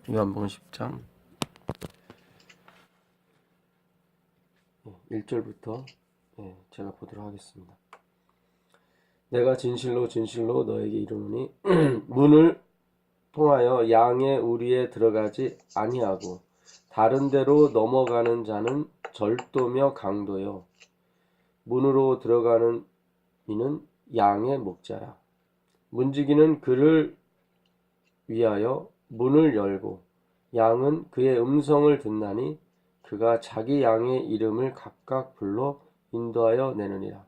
요한복음 10장 1절부터 제가 보도록 하겠습니다. 내가 진실로 진실로 너에게 이르노니 문을 통하여 양의 우리에 들어가지 아니하고 다른 데로 넘어가는 자는 절도며 강도요 문으로 들어가는 이는 양의 목자라. 문지기는 그를 위하여 문을 열고 양은 그의 음성을 듣나니 그가 자기 양의 이름을 각각 불러 인도하여 내느니라.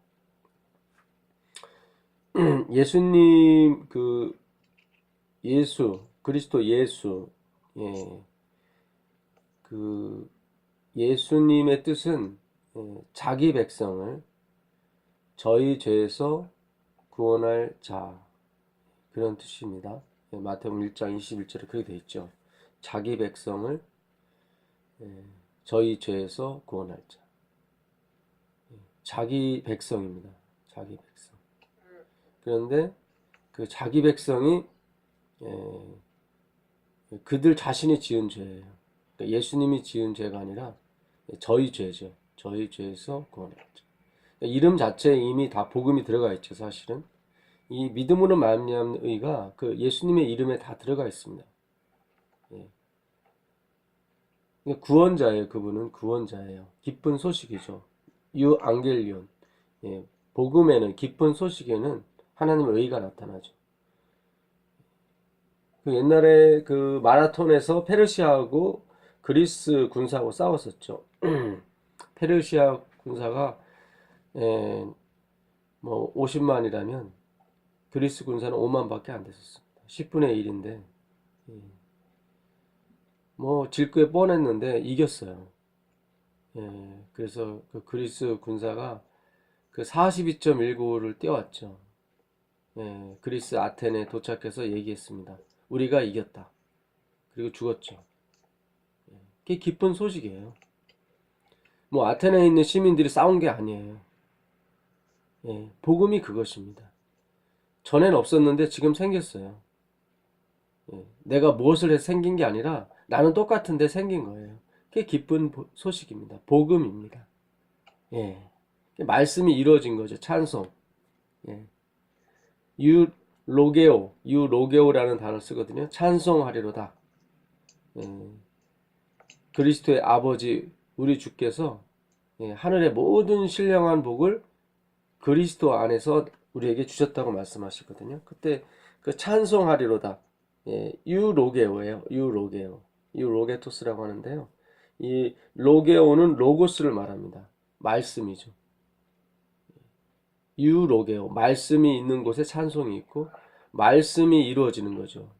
예수님 그리스도 예수 예수님의 뜻은 자기 백성을 저희 죄에서 구원할 자, 그런 뜻입니다. 마태복음 1장 21절에 그렇게 되어 있죠. 자기 백성을 저희 죄에서 구원할 자. 자기 백성입니다. 자기 백성. 그런데 그 자기 백성이 그들 자신이 지은 죄예요. 그러니까 예수님이 지은 죄가 아니라 저희 죄죠. 저희 죄에서 구원할 자. 그러니까 이름 자체에 이미 다 복음이 들어가 있죠. 사실은 이 믿음으로 말미암는 의가 그 예수님의 이름에 다 들어가 있습니다. 구원자예요. 그분은 구원자예요. 기쁜 소식이죠. 유앙겔리온. 복음에는, 기쁜 소식에는 하나님의 의가 나타나죠. 그 옛날에 그 마라톤에서 페르시아하고 그리스 군사하고 싸웠었죠. 페르시아 군사가 뭐 50만이라면 그리스 군사는 5만밖에 안 됐었습니다. 10분의 1인데 뭐 질 게 뻔했는데 이겼어요. 그래서 그 그리스 군사가 그 42.19를 뛰어왔죠. 그리스 아테네에 도착해서 얘기했습니다. 우리가 이겼다. 그리고 죽었죠. 그게 기쁜 소식이에요. 뭐 아테네에 있는 시민들이 싸운 게 아니에요. 복음이 그것입니다. 전엔 없었는데 지금 생겼어요. 내가 무엇을 해서 생긴 게 아니라 나는 똑같은데 생긴 거예요. 그게 기쁜 소식입니다. 복음입니다. 말씀이 이루어진 거죠. 찬송. 유로게오라는 단어를 쓰거든요. 찬송하리로다. 그리스도의 아버지 우리 주께서 하늘의 모든 신령한 복을 그리스도 안에서 우리에게 주셨다고 말씀하시거든요. 그때 그 찬송하리로다. 유로게오예요. 유로게토스라고 하는데요. 이 로게오는 로고스를 말합니다. 말씀이죠. 유로게오, 말씀이 있는 곳에 찬송이 있고 말씀이 이루어지는 거죠.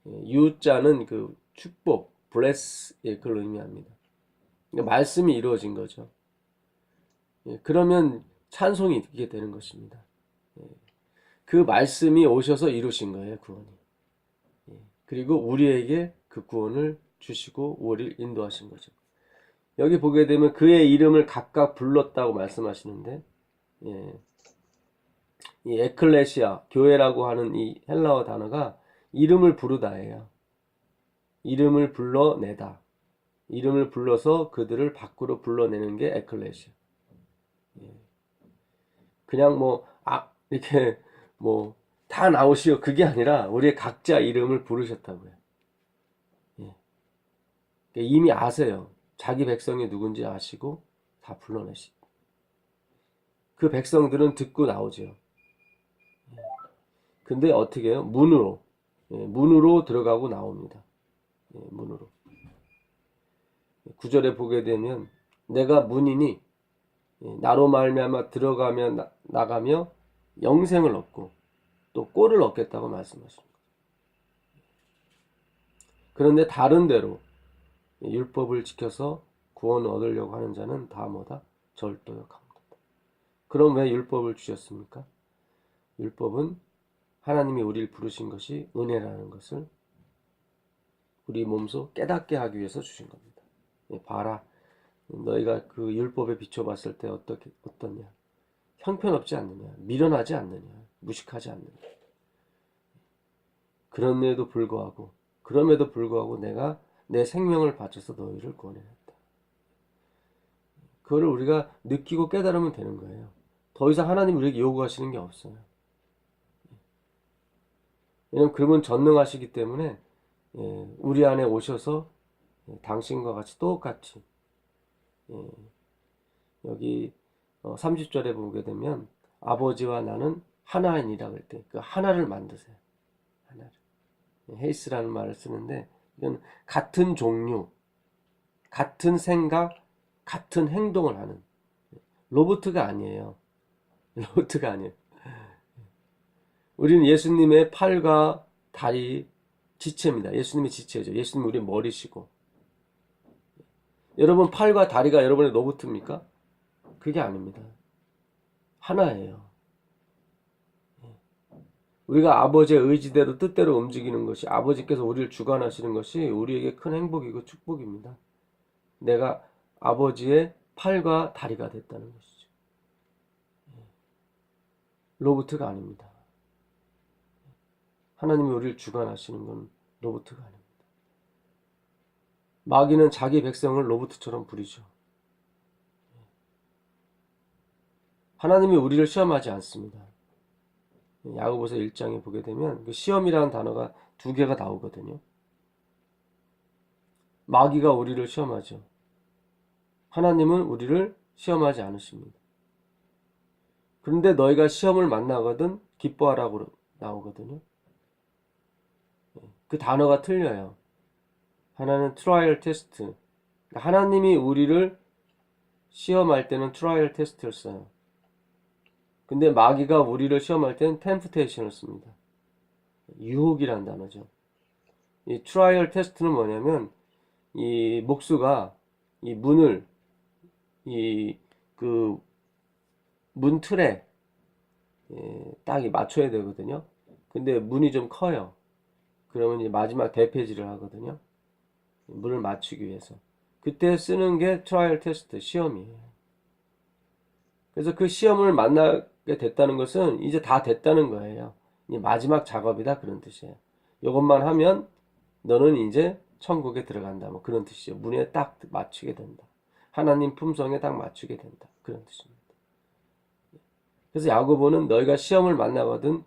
유자는 그 축복, bless, 그걸 의미합니다. 그러니까 말씀이 이루어진 거죠. 그러면 찬송이 있게 되는 것입니다. 그 말씀이 오셔서 이루신 거예요, 구원이. 그리고 우리에게 그 구원을 주시고 우리를 인도하신 거죠. 여기 보게 되면 그의 이름을 각각 불렀다고 말씀하시는데, 이 에클레시아, 교회라고 하는 이 헬라어 단어가 이름을 부르다예요. 이름을 불러내다. 이름을 불러서 그들을 밖으로 불러내는 게 에클레시아. 그냥 이렇게 다 나오시오. 그게 아니라 우리의 각자 이름을 부르셨다고요. 이미 아세요. 자기 백성이 누군지 아시고 다 불러내시. 그 백성들은 듣고 나오죠. 근데 어떻게 해요? 문으로 들어가고 나옵니다. 문으로. 9절에 보게 되면 내가 문이니 나로 말미암아 들어가며 나가며 영생을 얻고 또 꼴을 얻겠다고 말씀하십니다. 그런데 다른 데로 율법을 지켜서 구원을 얻으려고 하는 자는 다 뭐다? 절도요, 강도다. 그럼 왜 율법을 주셨습니까? 율법은 하나님이 우리를 부르신 것이 은혜라는 것을 우리 몸소 깨닫게 하기 위해서 주신 겁니다. 봐라, 너희가 그 율법에 비춰봤을 때 어떠냐? 형편없지 않느냐? 미련하지 않느냐? 무식하지 않느냐? 그런데도 불구하고 그럼에도 불구하고 내가 내 생명을 바쳐서 너희를 구원해냈다. 그거를 우리가 느끼고 깨달으면 되는 거예요. 더 이상 하나님 우리에게 요구하시는 게 없어요. 왜냐면 그분은 전능하시기 때문에 우리 안에 오셔서 당신과 같이 똑같이 여기 30절에 보게 되면 아버지와 나는 하나이니라 그럴 때 그 하나를 만드세요. 하나를. 헤이스라는 말을 쓰는데 이건 같은 종류, 같은 생각, 같은 행동을 하는 로봇가 아니에요. 로봇가 아니에요. 우리는 예수님의 팔과 다리 지체입니다. 예수님의 지체죠. 예수님 우리 머리시고. 여러분 팔과 다리가 여러분의 로봇입니까? 그게 아닙니다. 하나예요. 우리가 아버지의 의지대로 뜻대로 움직이는 것이, 아버지께서 우리를 주관하시는 것이 우리에게 큰 행복이고 축복입니다. 내가 아버지의 팔과 다리가 됐다는 것이죠. 로봇가 아닙니다. 하나님이 우리를 주관하시는 건 로봇가 아닙니다. 마귀는 자기 백성을 로봇처럼 부리죠. 하나님이 우리를 시험하지 않습니다. 야고보서 1장에 보게 되면 그 시험이라는 단어가 2개가 나오거든요. 마귀가 우리를 시험하죠. 하나님은 우리를 시험하지 않으십니다. 그런데 너희가 시험을 만나거든 기뻐하라고 나오거든요. 그 단어가 틀려요. 하나는 트라이얼 테스트. 하나님이 우리를 시험할 때는 트라이얼 테스트를 써요. 근데 마귀가 우리를 시험할 때는 템프테이션을 씁니다. 유혹이라는 단어죠. 이 트라이얼 테스트는 뭐냐면 이 목수가 이 문을 이 그 문 틀에 딱 맞춰야 되거든요. 근데 문이 좀 커요. 그러면 이제 마지막 대패질을 하거든요. 문을 맞추기 위해서. 그때 쓰는 게 트라이얼 테스트, 시험이에요. 그래서 그 시험을 만나게 됐다는 것은 이제 다 됐다는 거예요. 이제 마지막 작업이다 그런 뜻이에요. 이것만 하면 너는 이제 천국에 들어간다. 뭐 그런 뜻이죠. 문에 딱 맞추게 된다. 하나님 품성에 딱 맞추게 된다. 그런 뜻입니다. 그래서 야고보는 너희가 시험을 만나거든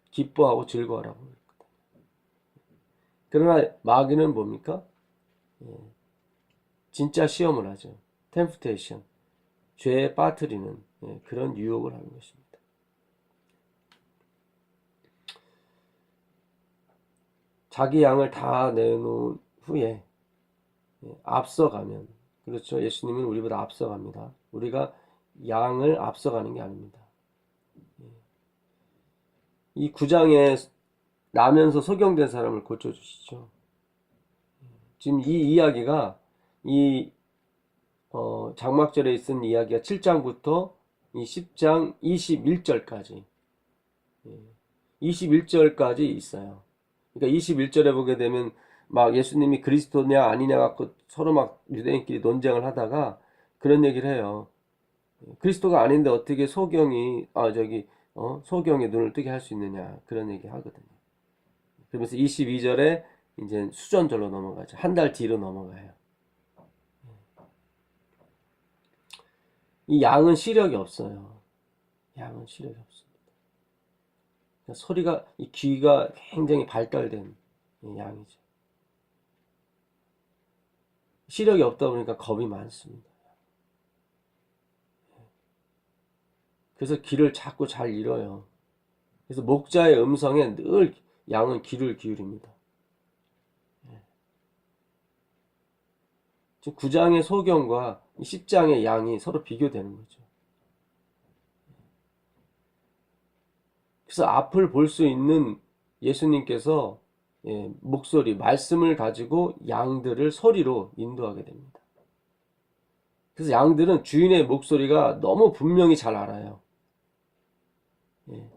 기뻐하고 즐거워하라고 그랬거든. 그러나 마귀는 뭡니까? 진짜 시험을 하죠. 템프테이션. 죄에 빠뜨리는 그런 유혹을 하는 것입니다. 자기 양을 다 내놓은 후에 앞서가면, 그렇죠. 예수님은 우리보다 앞서갑니다. 우리가 양을 앞서가는 게 아닙니다. 이 9장에 나면서 소경된 사람을 고쳐주시죠. 지금 이 이야기가 이 장막절에 쓴 이야기가 7장부터 이 10장 21절까지 21절까지 있어요. 그러니까 21절에 보게 되면 막 예수님이 그리스도냐 아니냐 갖고 서로 막 유대인끼리 논쟁을 하다가 그런 얘기를 해요. 그리스도가 아닌데 어떻게 소경이 소경의 눈을 뜨게 할 수 있느냐 그런 얘기 하거든요. 그러면서 22절에 이제 수전절로 넘어가죠. 한 달 뒤로 넘어가요. 이 양은 시력이 없어요. 양은 시력이 없습니다. 소리가, 이 귀가 굉장히 발달된 양이죠. 시력이 없다 보니까 겁이 많습니다. 그래서 귀를 자꾸 잘 잃어요. 그래서 목자의 음성에 늘 양은 귀를 기울입니다. 지금 9장의 소경과 10장의 양이 서로 비교되는 거죠. 그래서 앞을 볼 수 있는 예수님께서 목소리, 말씀을 가지고 양들을 소리로 인도하게 됩니다. 그래서 양들은 주인의 목소리가 너무 분명히 잘 알아요.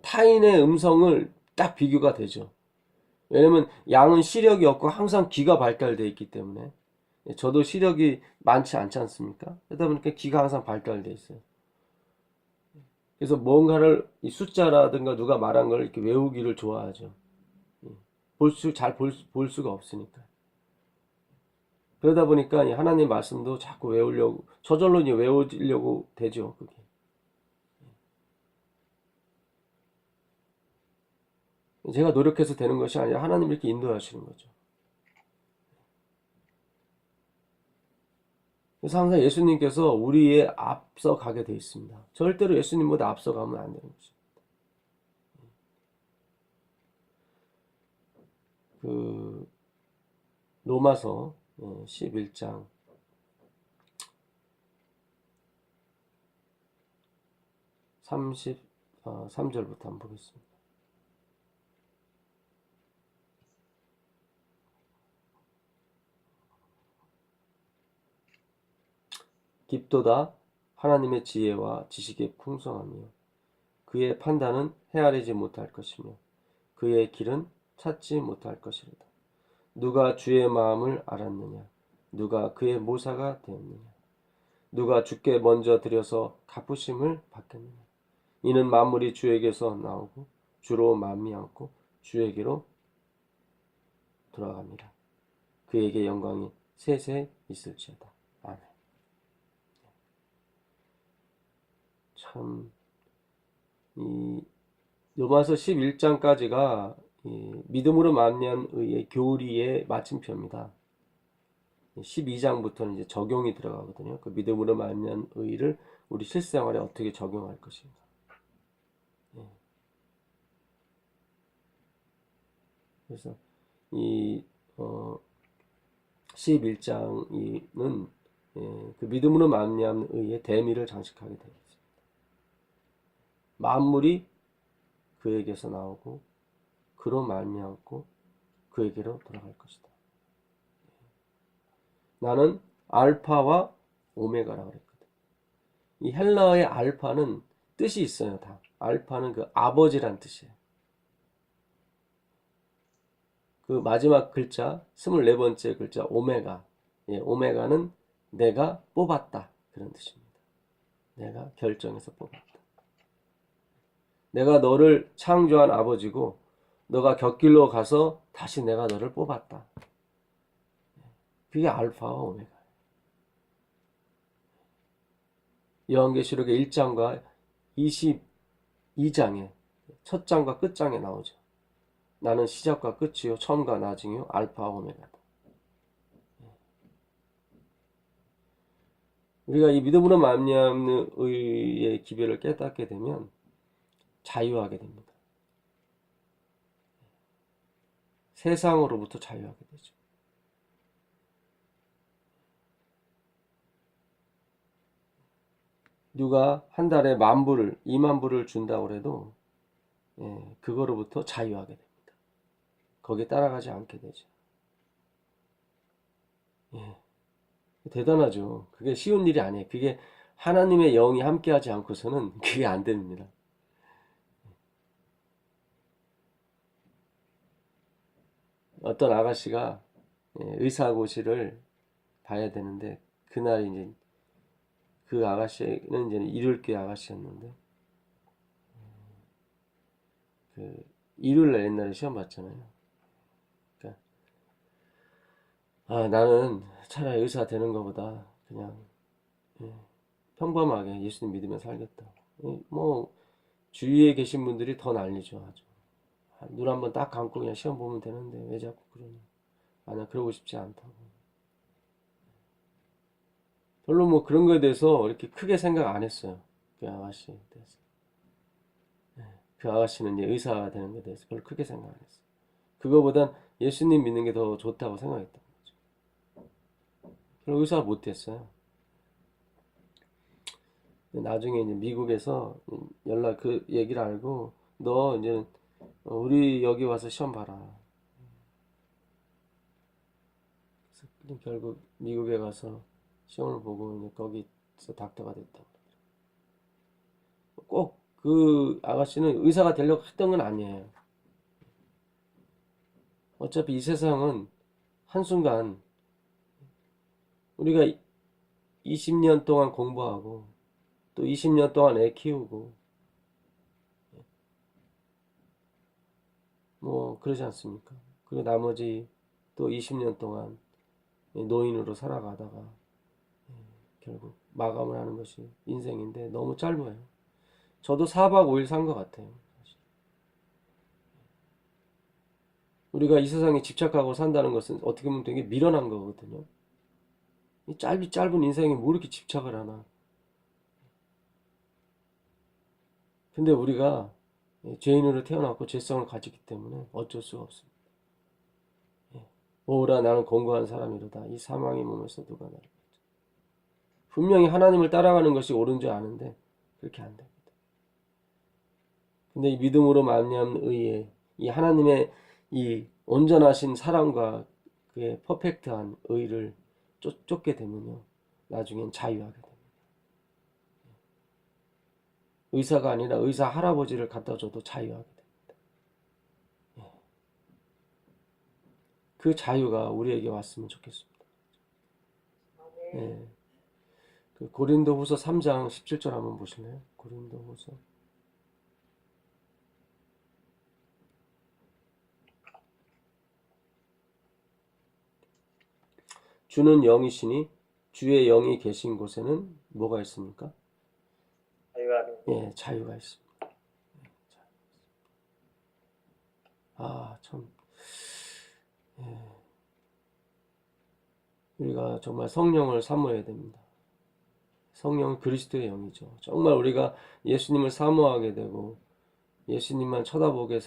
타인의 음성을 딱 비교가 되죠. 왜냐면 양은 시력이 없고 항상 귀가 발달되어 있기 때문에. 저도 시력이 많지 않지 않습니까? 그러다 보니까 귀가 항상 발달되어 있어요. 그래서 뭔가를 이 숫자라든가 누가 말한 걸 이렇게 외우기를 좋아하죠. 잘 볼 수가 없으니까. 그러다 보니까 이 하나님 말씀도 자꾸 외우려고, 저절로 이제 외우려고 되죠, 그게. 제가 노력해서 되는 것이 아니라 하나님이 이렇게 인도하시는 거죠. 그래서 항상 예수님께서 우리의 앞서 가게 돼 있습니다. 절대로 예수님보다 앞서 가면 안 되는 거죠. 그 로마서 11장 33절부터 한번 보겠습니다. 깊도다 하나님의 지혜와 지식의 풍성하며 그의 판단은 헤아리지 못할 것이며 그의 길은 찾지 못할 것이로다. 누가 주의 마음을 알았느냐? 누가 그의 모사가 되었느냐? 누가 주께 먼저 들여서 갚으심을 받겠느냐? 이는 만물이 주에게서 나오고 주로 만미않고 주에게로 돌아갑니다. 그에게 영광이 세세 있을지어다. 아멘. 참, 이 로마서 11장까지가 믿음으로 말미암은 의의 교리의 마침표입니다. 12장부터는 이제 적용이 들어가거든요. 그 믿음으로 말미암은 의를 우리 실생활에 어떻게 적용할 것인가. 그래서 이 11장은 그 믿음으로 말미암은 의의 대미를 장식하게 되어 있습니다. 만물이 그에게서 나오고 그로 말미암고 그에게로 돌아갈 것이다. 나는 알파와 오메가라고 그랬거든. 이 헬라어의 알파는 뜻이 있어요. 다. 알파는 그 아버지란 뜻이에요. 그 마지막 글자 24번째 글자 오메가. 오메가는 내가 뽑았다 그런 뜻입니다. 내가 결정해서 뽑았다. 내가 너를 창조한 아버지고 너가 곁길로 가서 다시 내가 너를 뽑았다. 그게 알파와 오메가. 요한계시록의 1장과 22장에 첫 장과 끝장에 나오죠. 나는 시작과 끝이요 처음과 나중이요 알파와 오메가다. 우리가 이 믿음으로 말미암는 의의 기별을 깨닫게 되면 자유하게 됩니다. 세상으로부터 자유하게 되죠. 누가 한 달에 10,000불을 20,000불을 준다고 해도 그거로부터 자유하게 됩니다. 거기에 따라가지 않게 되죠. 대단하죠. 그게 쉬운 일이 아니에요. 그게 하나님의 영이 함께하지 않고서는 그게 안 됩니다. 어떤 아가씨가 의사고시를 봐야 되는데 그날 이제 그 아가씨는 이제 일요일교 아가씨였는데 그 일요일날 옛날에 시험 봤잖아요. 그러니까 나는 차라리 의사 되는 것보다 그냥 평범하게 예수님 믿으며 살겠다. 뭐 주위에 계신 분들이 더 난리죠. 아주. 눈 한번 딱 감고 그냥 시험 보면 되는데 왜 자꾸 그러냐. 나 그러고 싶지 않다고. 별로 뭐 그런 거에 대해서 이렇게 크게 생각 안 했어요. 그 아가씨에 대해서. 그 아가씨는 이제 의사가 되는 것에 대해서 별로 크게 생각 안 했어요. 그거보단 예수님 믿는 게 더 좋다고 생각했던 거죠. 그리고 의사가 못 됐어요. 나중에 이제 미국에서 연락 그 얘기를 알고 너 이제 우리 여기 와서 시험 봐라. 그래서 결국 미국에 가서 시험을 보고 이제 거기서 닥터가 됐다고. 꼭 그 아가씨는 의사가 되려고 했던 건 아니에요. 어차피 이 세상은 한순간 우리가 20년 동안 공부하고 또 20년 동안 애 키우고 뭐 그러지 않습니까? 그리고 나머지 또 20년 동안 노인으로 살아가다가 결국 마감을 하는 것이 인생인데 너무 짧아요. 저도 4박 5일 산 것 같아요. 우리가 이 세상에 집착하고 산다는 것은 어떻게 보면 되게 미련한 거거든요. 이 짧은 인생에 뭐 이렇게 집착을 하나. 근데 우리가 죄인으로 태어났고 죄성을 가지기 때문에 어쩔 수가 없습니다. 오라 나는 공고한 사람이로다. 이 사망의 몸에서 누가 나를 건져. 분명히 하나님을 따라가는 것이 옳은 줄 아는데 그렇게 안 됩니다. 근데 이 믿음으로 말미암는 의에 이 하나님의 이 온전하신 사랑과 그의 퍼펙트한 의를 쫓게 되면요, 나중엔 자유하게 됩니다. 의사가 아니라 의사 할아버지를 갖다 줘도 자유하게 됩니다. 그 자유가 우리에게 왔으면 좋겠습니다. 예. 그 고린도후서 3장 17절 한번 보실래요? 고린도후서. 주는 영이시니 주의 영이 계신 곳에는 뭐가 있습니까? 예, 자유가 있습니다. 아, 참. 예. 우리가 정말 성령을 사모해야 됩니다. 성령은 그리스도의 영이죠. 정말 우리가 예수님을 사모하게 되고 예수님만 쳐다보게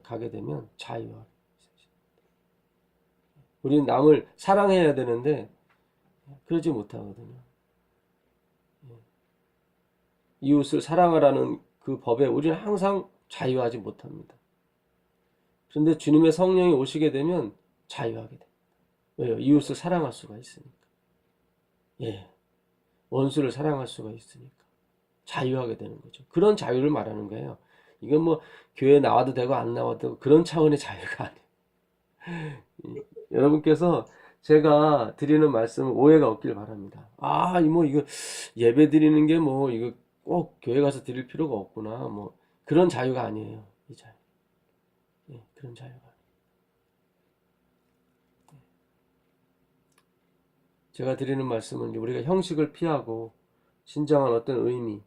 가게 되면 자유하게. 우리는 남을 사랑해야 되는데 그러지 못하거든요. 이웃을 사랑하라는 그 법에 우리는 항상 자유하지 못합니다. 그런데 주님의 성령이 오시게 되면 자유하게 됩니다. 왜요? 이웃을 사랑할 수가 있으니까. 예. 원수를 사랑할 수가 있으니까. 자유하게 되는 거죠. 그런 자유를 말하는 거예요. 이건 뭐 교회 나와도 되고 안 나와도 되고 그런 차원의 자유가 아니에요. 여러분께서 제가 드리는 말씀 오해가 없길 바랍니다. 아, 뭐 이거 예배 드리는 게 뭐 이거 꼭 교회 가서 드릴 필요가 없구나. 뭐 그런 자유가 아니에요. 이 자유. 예, 그런 자유가 아니에요. 제가 드리는 말씀은 우리가 형식을 피하고 진정한 어떤 의미,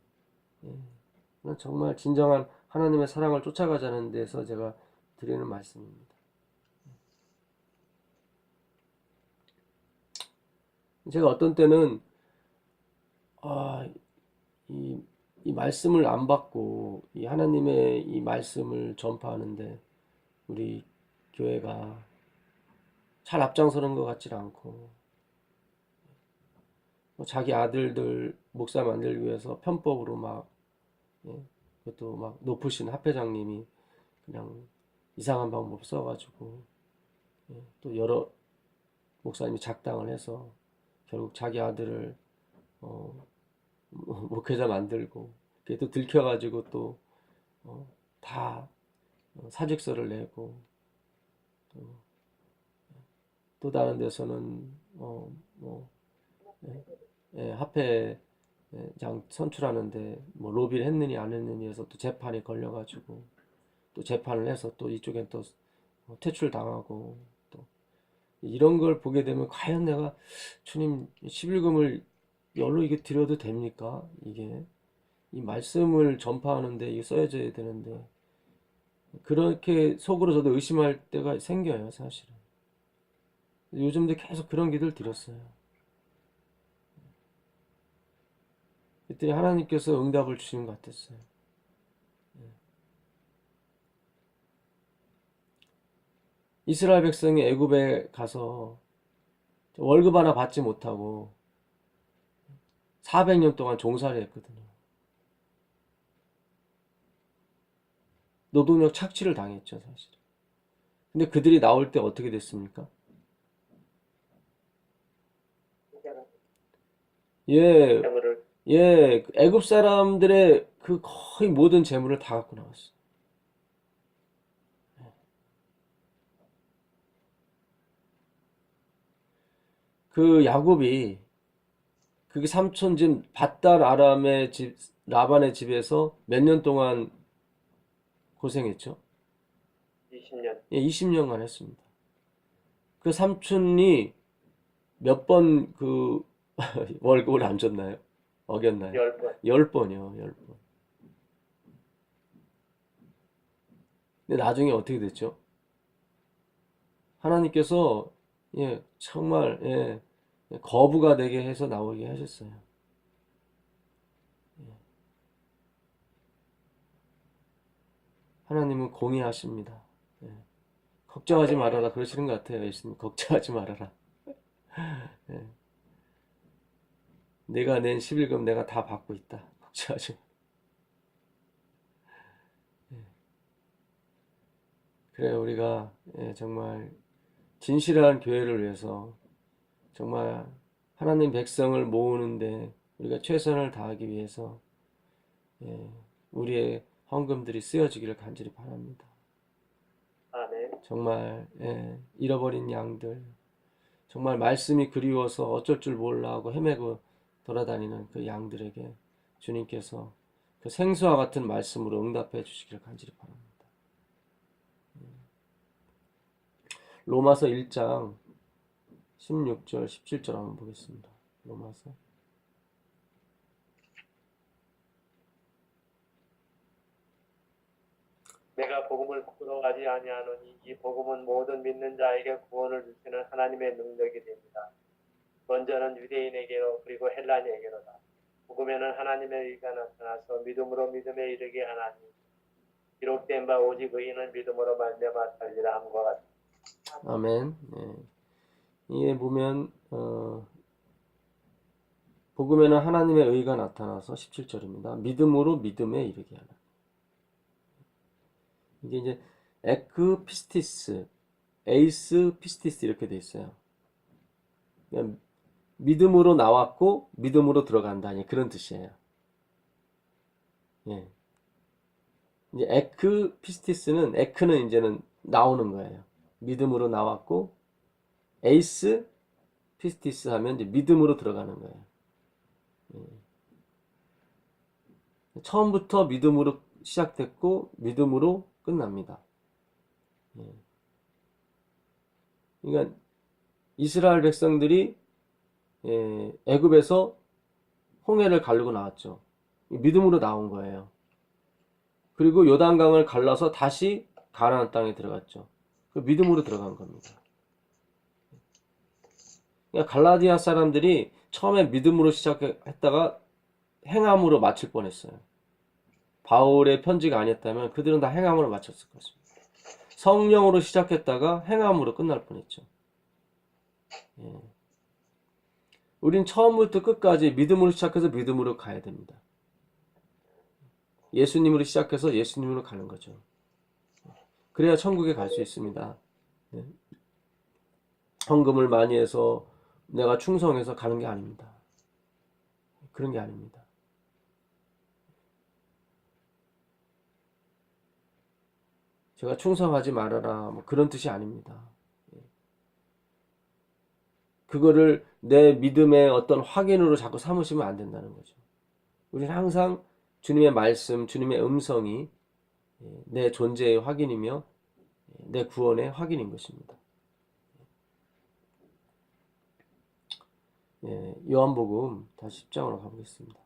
정말 진정한 하나님의 사랑을 쫓아가자는 데서 제가 드리는 말씀입니다. 제가 어떤 때는 이 말씀을 안 받고 이 하나님의 이 말씀을 전파하는데 우리 교회가 잘 앞장서는 것 같지 않고 자기 아들들 목사 만들기 위해서 편법으로 막 그것도 막 높으신 합회장님이 그냥 이상한 방법 써가지고 또 여러 목사님이 작당을 해서 결국 자기 아들을 목회자 만들고 그게 또 들켜가지고 또 다 사직서를 내고 또 다른 데서는 합회장 선출하는데 뭐 로비를 했느니 안 했느니 해서 또 재판에 걸려가지고 또 재판을 해서 또 이쪽엔 또 퇴출당하고 또 이런 걸 보게 되면 과연 내가 주님 11금을 열로 이게 드려도 됩니까? 이게 이 말씀을 전파하는데 이게 써야져야 되는데 그렇게 속으로 저도 의심할 때가 생겨요, 사실은. 요즘도 계속 그런 기도를 드렸어요. 그랬더니 하나님께서 응답을 주신 것 같았어요. 이스라엘 백성이 애굽에 가서 월급 하나 받지 못하고 400년 동안 종살이 했거든요. 노동력 착취를 당했죠, 사실. 근데 그들이 나올 때 어떻게 됐습니까? 예, 예, 애굽 사람들의 그 거의 모든 재물을 다 갖고 나왔어요. 그 야곱이 그게 삼촌집 밧달 아람의 집 라반의 집에서 몇 년 동안 고생했죠? 20년. 예, 20년간 했습니다. 그 삼촌이 몇 번 그 월급을 안 줬나요? 어겼나요? 10번. 10번이요, 10번. 근데 나중에 어떻게 됐죠? 하나님께서 예, 정말 예, 거부가 되게 해서 나오게 하셨어요. 하나님은 공의하십니다. 예, 걱정하지 아멘. 말아라 그러시는 것 같아요. 예수님 걱정하지 말아라. 예, 내가 낸 11금 내가 다 받고 있다. 걱정하지 마. 그래 우리가 예, 정말 진실한 교회를 위해서 정말 하나님 백성을 모으는데 우리가 최선을 다하기 위해서 예, 우리의 헌금들이 쓰여지기를 간절히 바랍니다. 아멘. 정말 예, 잃어버린 양들, 정말 말씀이 그리워서 어쩔 줄 몰라 하고 헤매고 돌아다니는 그 양들에게 주님께서 그 생수와 같은 말씀으로 응답해 주시기를 간절히 바랍니다. 로마서 1장 16절, 17절 한번 보겠습니다. 로마서 내가 복음을 부끄러워하지 아니하노니 이 복음은 모든 믿는 자에게 구원을 주시는 하나님의 능력이 됩니다. 먼저는 유대인에게로 그리고 헬라인에게로다. 복음에는 하나님의 의가 나타나서 믿음으로 믿음에 이르게 하나니 기록된 바 오직 의인은 믿음으로 말미암아 살리라 함과 같다. 아멘. 예. 이에 보면 복음에는 하나님의 의가 나타나서 17절입니다. 믿음으로 믿음에 이르게 하라. 이게 이제 에크 피스티스, 에이스 피스티스 이렇게 돼 있어요. 그냥 믿음으로 나왔고 믿음으로 들어간다. 그런 뜻이에요. 예. 이제 에크 피스티스는 에크는 이제는 나오는 거예요. 믿음으로 나왔고 에이스 피스티스 하면 이제 믿음으로 들어가는 거예요. 처음부터 믿음으로 시작됐고 믿음으로 끝납니다. 그러니까 이스라엘 백성들이 애굽에서 홍해를 가르고 나왔죠. 믿음으로 나온 거예요. 그리고 요단강을 갈라서 다시 가나안 땅에 들어갔죠. 그 믿음으로 들어간 겁니다. 그러니까 갈라디아 사람들이 처음에 믿음으로 시작했다가 행함으로 마칠 뻔했어요. 바울의 편지가 아니었다면 그들은 다 행함으로 마쳤을 것입니다. 성령으로 시작했다가 행함으로 끝날 뻔했죠. 예. 우린 처음부터 끝까지 믿음으로 시작해서 믿음으로 가야 됩니다. 예수님으로 시작해서 예수님으로 가는 거죠. 그래야 천국에 갈 수 있습니다. 네. 헌금을 많이 해서 내가 충성해서 가는 게 아닙니다. 그런 게 아닙니다. 제가 충성하지 말아라 뭐 그런 뜻이 아닙니다. 그거를 내 믿음의 어떤 확인으로 자꾸 삼으시면 안 된다는 거죠. 우리는 항상 주님의 말씀, 주님의 음성이 내 존재의 확인이며 내 구원의 확인인 것입니다. 요한복음 다시 10장으로 가보겠습니다.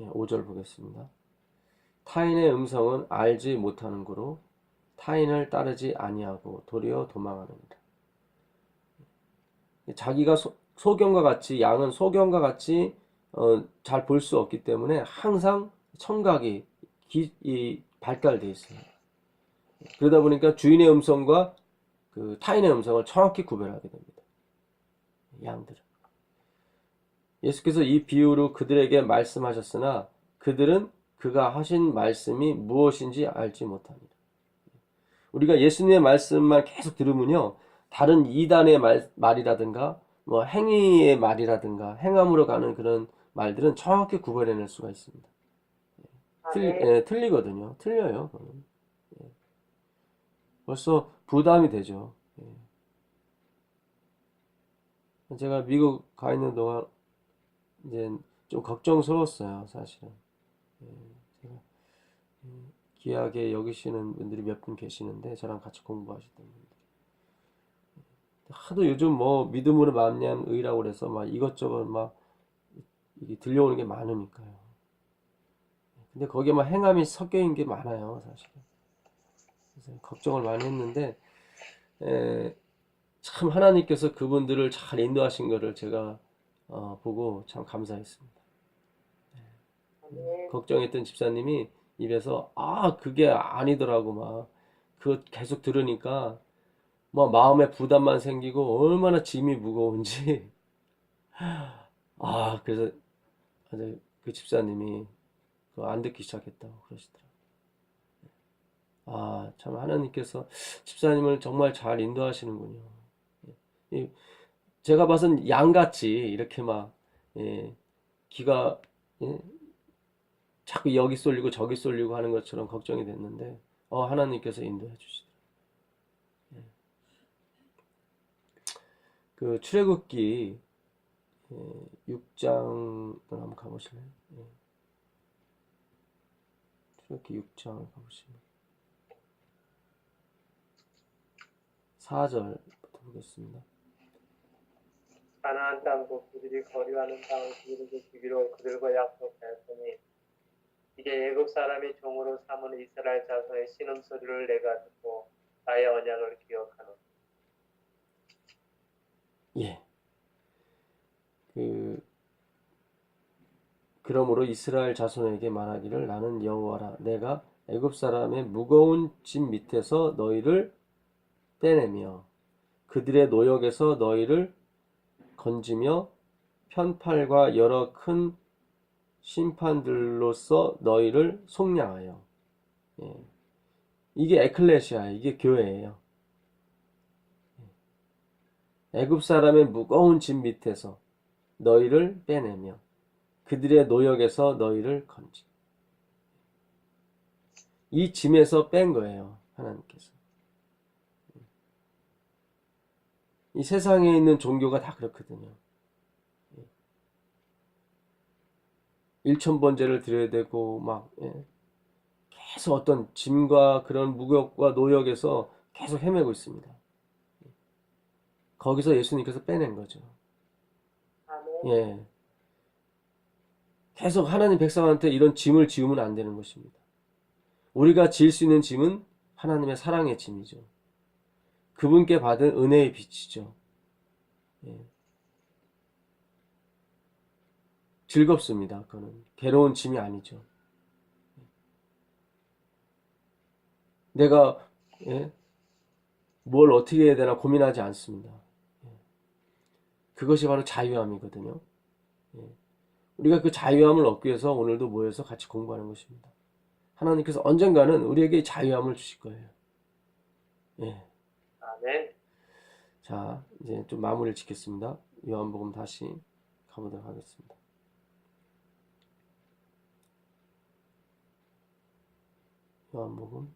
예, 5절 보겠습니다. 타인의 음성은 알지 못하는 거로 타인을 따르지 아니하고 도리어 도망하느니라. 자기가 소경과 같이 양은 소경과 같이 잘 볼 수 없기 때문에 항상 청각이 발달되어 있어요. 그러다 보니까 주인의 음성과 그 타인의 음성을 정확히 구별하게 됩니다. 양들은. 예수께서 이 비유로 그들에게 말씀하셨으나 그들은 그가 하신 말씀이 무엇인지 알지 못합니다. 우리가 예수님의 말씀만 계속 들으면요, 다른 이단의 말이라든가 뭐 행위의 말이라든가 행함으로 가는 그런 말들은 정확히 구별해낼 수가 있습니다. 틀리거든요. 틀려요. 그거는. 벌써 부담이 되죠. 제가 미국 가 있는 동안 이제 좀 걱정스러웠어요, 사실은. 예, 제가 귀하게 여기시는 분들이 몇 분 계시는데 저랑 같이 공부하시던 분들. 하도 요즘 뭐 믿음으로 말미암은 의라고 그래서 막 이것저것 막 이게 들려오는 게 많으니까요. 근데 거기에 막 행함이 섞여 있는 게 많아요, 사실은. 그래서 걱정을 많이 했는데 에, 참 하나님께서 그분들을 잘 인도하신 거를 제가 보고 참 감사했습니다. 아멘. 걱정했던 집사님이 입에서 그게 아니더라고 막 그거 계속 들으니까 뭐 마음에 부담만 생기고 얼마나 짐이 무거운지 그래서 아주 그 집사님이 그거 안 듣기 시작했다고 그러시더라고요. 참 하나님께서 집사님을 정말 잘 인도하시는군요. 이 제가 봐선 양같이 이렇게 막 예, 기가 예, 자꾸 여기 쏠리고 저기 쏠리고 하는 것처럼 걱정이 됐는데 하나님께서 인도해 주시더라고요. 그 출애굽기 6장을 한번 가보실래요? 출애굽기 6장을 가보시면 4절부터 보겠습니다. 가나안 땅도 그들이 거류하는 땅을 그들에게 주기로 그들과 약속하였으니 이제 애굽 사람이 종으로 삼은 이스라엘 자손의 신음소리를 내가 듣고 나의 언약을 기억하노. 예. 그러므로 이스라엘 자손에게 말하기를 나는 여호와라 내가 애굽 사람의 무거운 짐 밑에서 너희를 떼내며 그들의 노역에서 너희를 건지며 편팔과 여러 큰 심판들로서 너희를 속량하여. 예. 이게 에클레시아예요. 이게 교회예요. 애굽 사람의 무거운 짐 밑에서 너희를 빼내며 그들의 노역에서 너희를 건지. 이 짐에서 뺀 거예요. 하나님께서. 이 세상에 있는 종교가 다 그렇거든요. 일천번제를 드려야 되고 막 계속 어떤 짐과 그런 무역과 노역에서 계속 헤매고 있습니다. 거기서 예수님께서 빼낸 거죠. 아멘. 예. 계속 하나님 백성한테 이런 짐을 지우면 안 되는 것입니다. 우리가 지을 수 있는 짐은 하나님의 사랑의 짐이죠. 그분께 받은 은혜의 빛이죠. 예. 즐겁습니다. 그거는 괴로운 짐이 아니죠. 내가 뭘 어떻게 해야 되나 고민하지 않습니다. 그것이 바로 자유함이거든요. 우리가 그 자유함을 얻기 위해서 오늘도 모여서 같이 공부하는 것입니다. 하나님께서 언젠가는 우리에게 자유함을 주실 거예요. 예. 아멘. 자, 이제 좀 마무리를 짓겠습니다. 요한복음 다시 가보도록 하겠습니다. 요한복음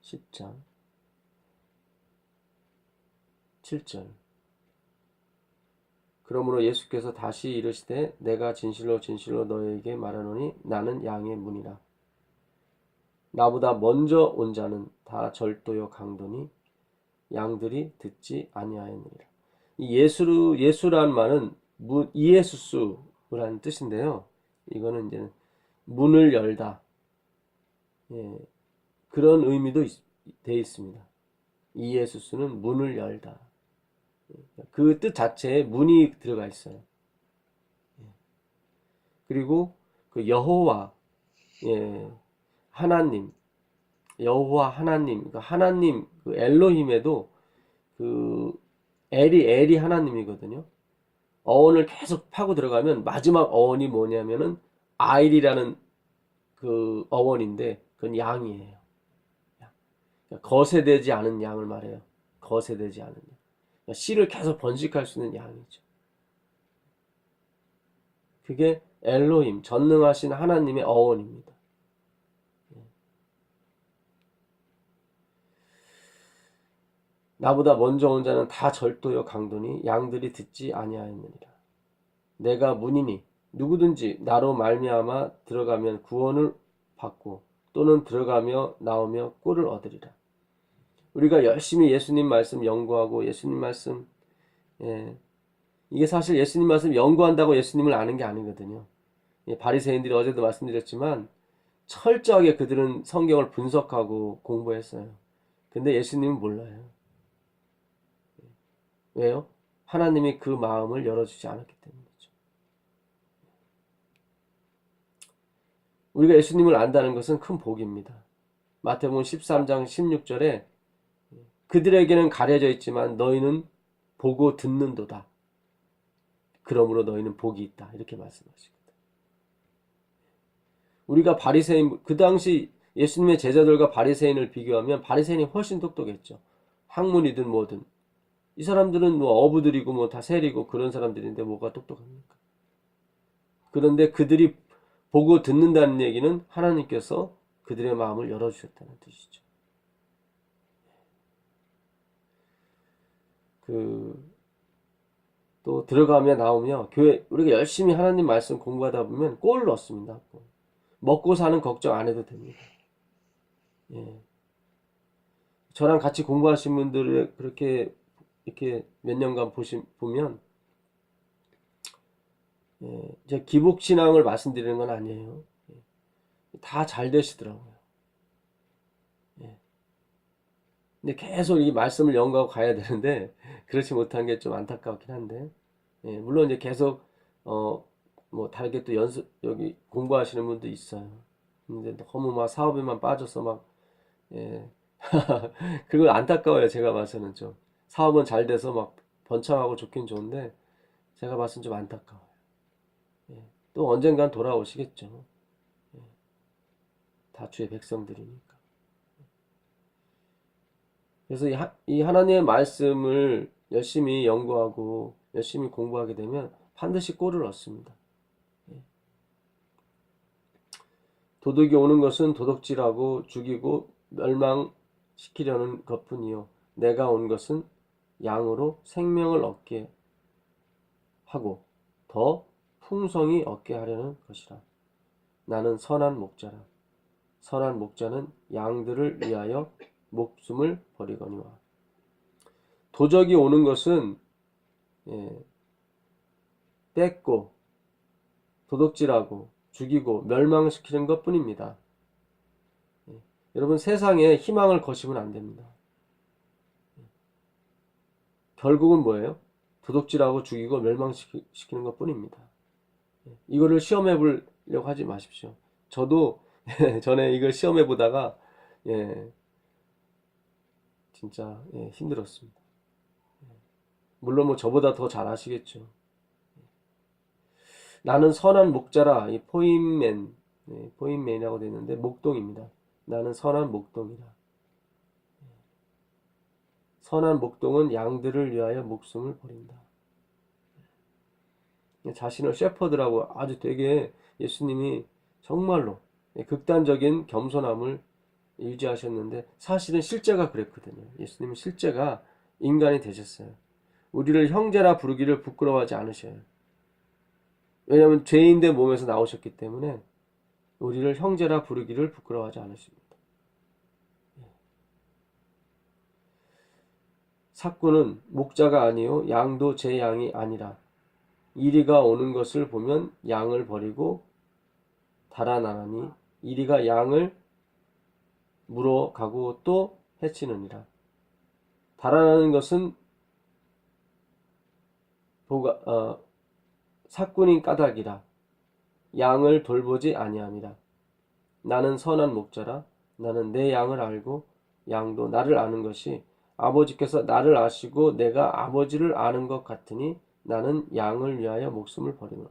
10장 7절. 그러므로 예수께서 다시 이르시되 내가 진실로 진실로 너희에게 말하노니 나는 양의 문이라. 나보다 먼저 온 자는 다 절도요 강도니 양들이 듣지 아니하였느니라. 이 예수라는 말은 이에수스라는 뜻인데요. 이거는 이제 문을 열다. 예, 그런 의미도 되어 있습니다. 이에수스는 문을 열다. 그 뜻 자체에 문이 들어가 있어요. 그리고 그 여호와, 하나님, 여호와 하나님, 그 하나님, 그 엘로힘에도 그 엘이 하나님이거든요. 어원을 계속 파고 들어가면 마지막 어원이 뭐냐면은 아일이라는 그 어원인데 그건 양이에요. 그러니까 거세되지 않은 양을 말해요. 거세되지 않은 양. 그러니까 씨를 계속 번식할 수 있는 양이죠. 그게 엘로힘, 전능하신 하나님의 어원입니다. 나보다 먼저 온 자는 다 절도요 강도니 양들이 듣지 아니하였느니라. 내가 문이니 누구든지 나로 말미암아 들어가면 구원을 받고 또는 들어가며 나오며 꼴을 얻으리라. 우리가 열심히 예수님 말씀 연구하고 예수님 말씀, 이게 사실 예수님 말씀 연구한다고 예수님을 아는 게 아니거든요. 바리새인들이 어제도 말씀드렸지만 철저하게 그들은 성경을 분석하고 공부했어요. 근데 예수님은 몰라요. 왜요? 하나님이 그 마음을 열어주지 않았기 때문이죠. 우리가 예수님을 안다는 것은 큰 복입니다. 마태복음 13장 16절에 그들에게는 가려져 있지만 너희는 보고 듣는도다. 그러므로 너희는 복이 있다. 이렇게 말씀하시거든요. 우리가 바리새인, 그 당시 예수님의 제자들과 바리새인을 비교하면 바리새인이 훨씬 똑똑했죠. 학문이든 뭐든. 이 사람들은 뭐 어부들이고 뭐 다 세리고 그런 사람들인데 뭐가 똑똑합니까? 그런데 그들이 보고 듣는다는 얘기는 하나님께서 그들의 마음을 열어주셨다는 뜻이죠. 또 들어가며 나오며 교회 우리가 열심히 하나님 말씀 공부하다 보면 꼴을 얻습니다. 먹고 사는 걱정 안 해도 됩니다. 예. 저랑 같이 공부하신 분들을 그렇게 이렇게 몇 년간 보면 제 기복신앙을 말씀드리는 건 아니에요. 다 잘 되시더라고요. 근데 계속 이 말씀을 연구하고 가야 되는데 그렇지 못한 게 좀 안타깝긴 한데 물론 이제 계속 뭐 다르게 또 여기 공부하시는 분도 있어요. 근데 너무 막 사업에만 빠져서 막 그걸 안타까워요. 제가 봐서는 좀 사업은 잘 돼서 막 번창하고 좋긴 좋은데 제가 봐서는 좀 안타까워요. 또 언젠간 돌아오시겠죠. 다 주의 백성들이니까. 그래서 이 하나님의 말씀을 열심히 연구하고 열심히 공부하게 되면 반드시 꼴을 얻습니다. 도둑이 오는 것은 도둑질하고 죽이고 멸망시키려는 것뿐이요 내가 온 것은 양으로 생명을 얻게 하고 더 풍성히 얻게 하려는 것이라. 나는 선한 목자라. 선한 목자는 양들을 위하여 목숨을 버리거니와. 도적이 오는 것은 뺏고 도둑질하고 죽이고 멸망시키는 것뿐입니다. 여러분 세상에 희망을 거시면 안 됩니다. 결국은 뭐예요? 도둑질하고 죽이고 멸망시키는 것뿐입니다. 이거를 시험해 보려고 하지 마십시오. 저도 전에 이걸 시험해 보다가 진짜 힘들었습니다. 물론 뭐 저보다 더 잘 아시겠죠. 나는 선한 목자라. 이 포인맨이라고 되어 있는데 목동입니다. 나는 선한 목동이라. 선한 목동은 양들을 위하여 목숨을 버린다. 자신을 셰퍼드라고 아주 되게 예수님이 정말로 극단적인 겸손함을 유지하셨는데 사실은 실제가 그랬거든요. 예수님은 실제가 인간이 되셨어요. 우리를 형제라 부르기를 부끄러워하지 않으셔요. 왜냐하면 죄인된 몸에서 나오셨기 때문에 우리를 형제라 부르기를 부끄러워하지 않으십니다. 삭구는 목자가 아니요 양도 제 양이 아니라 이리가 오는 것을 보면 양을 버리고 달아나나니 이리가 양을 물어가고 또 해치느니라. 달아나는 것은 삭군인 까닭이라. 양을 돌보지 아니함이라. 나는 선한 목자라. 나는 내 양을 알고 양도 나를 아는 것이 아버지께서 나를 아시고 내가 아버지를 아는 것 같으니 나는 양을 위하여 목숨을 버리노라.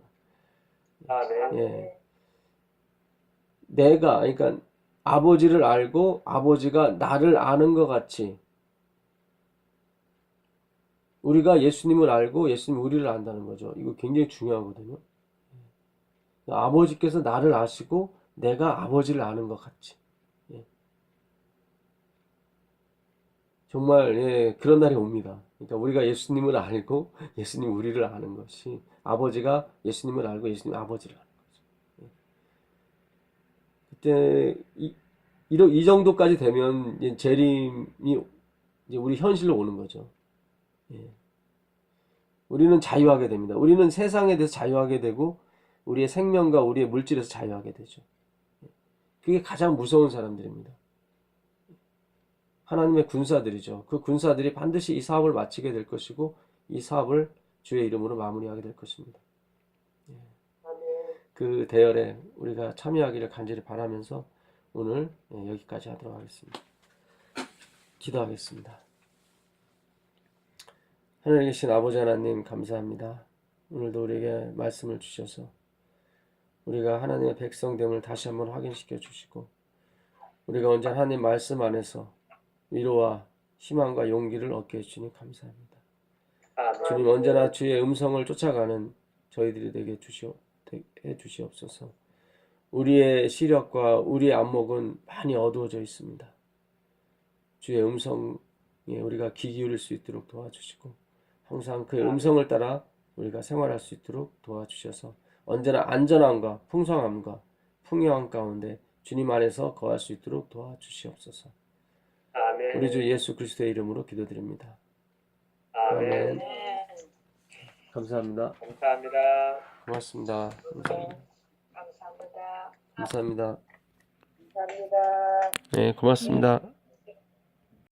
내가 그러니까 아버지를 알고 아버지가 나를 아는 것 같이 우리가 예수님을 알고 예수님 우리를 안다는 거죠. 이거 굉장히 중요하거든요. 아버지께서 나를 아시고 내가 아버지를 아는 것 같이. 정말 그런 날이 옵니다. 그러니까 우리가 예수님을 알고 예수님 우리를 아는 것이, 아버지가 예수님을 알고 예수님 아버지를 아는 거죠. 그때 이 정도까지 되면 이제 재림이 이제 우리 현실로 오는 거죠. 예. 우리는 자유하게 됩니다. 우리는 세상에 대해서 자유하게 되고 우리의 생명과 우리의 물질에서 자유하게 되죠. 그게 가장 무서운 사람들입니다. 하나님의 군사들이죠. 그 군사들이 반드시 이 사업을 마치게 될 것이고 이 사업을 주의 이름으로 마무리하게 될 것입니다. 그 대열에 우리가 참여하기를 간절히 바라면서 오늘 여기까지 하도록 하겠습니다. 기도하겠습니다. 하늘에 계신 아버지 하나님 감사합니다. 오늘도 우리에게 말씀을 주셔서 우리가 하나님의 백성됨을 다시 한번 확인시켜 주시고 우리가 언제나 하나님 말씀 안에서 위로와 희망과 용기를 얻게 해주시니 감사합니다. 주님, 언제나 주의 음성을 쫓아가는 저희들이 되게 해 주시옵소서. 우리의 시력과 우리의 안목은 많이 어두워져 있습니다. 주의 음성에 우리가 귀 기울일 수 있도록 도와주시고 항상 그의 음성을 따라 우리가 생활할 수 있도록 도와주셔서 언제나 안전함과 풍성함과 풍요함 가운데 주님 안에서 거할 수 있도록 도와주시옵소서. 아멘. 우리 주 예수 그리스도의 이름으로 기도드립니다. 아멘. 감사합니다. 감사합니다. 고맙습니다. 감사합니다. 감사합니다. 감사합니다. 감사합니다. 네, 고맙습니다.